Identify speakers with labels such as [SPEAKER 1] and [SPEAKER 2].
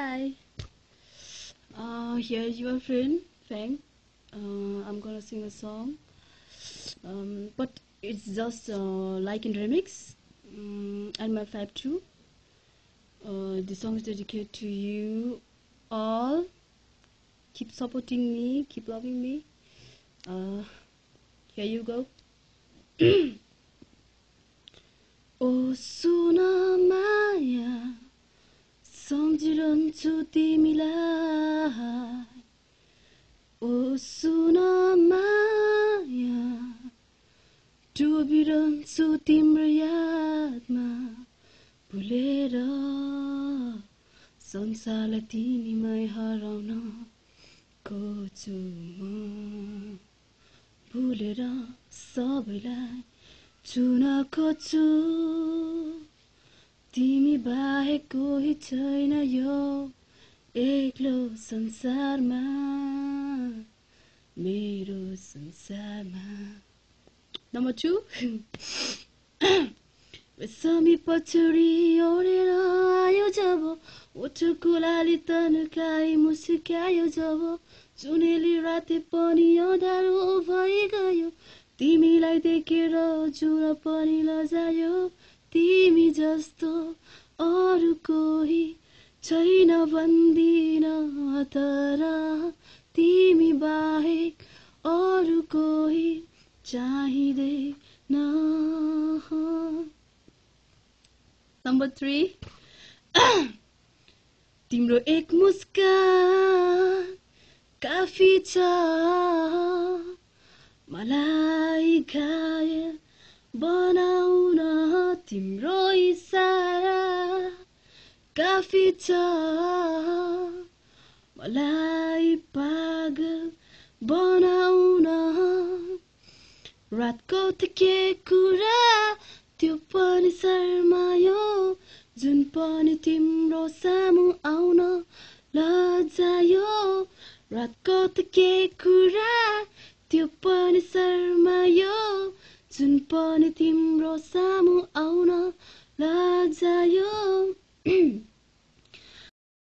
[SPEAKER 1] Hi. Here's your friend Fang. I'm gonna sing a song, but it's just like in remix. And my 5-2. The song is dedicated to you all. Keep supporting me, keep loving me. Here you go. Oh Suna Maya, सम्झिरहन्छु तिमीलाई ओ सुन माया डुबिरहन्छु तिम्रो यादमा भुलेर संसारलाई तिमीमै हराउन खोज्छु म भुलेर सबैलाई छुन खोज्छु तिमी बाहेक कोही छैन यो एक्लो संसारमा मेरो संसारमा Number 2 रेशमी पछुरी ओढेर आयो जब ओठको लाली तन्काई मुस्कायो जब सुनेली राति पनि अँध्यारो भइगयो तिमीलाई देखेर जुन पनि लजायो तिमी जस्तो अरु कोही छैन भन्दिन तर तिमी बाहेक अरु कोही चाहिँदैन Number 3 तिम्रो एक मुस्कान काफी छ मलाई घायल बनाउन तिम्रो इशारा काफी छ मलाई पागल बनाउन रातको त के कुरा त्यो पनि शर्मायो जुन पनि तिम्रो सामु आउन लजायो रातको त के कुरा त्यो पनि शर्मायो जुन पनि तिम्रो सामु आउन लजायो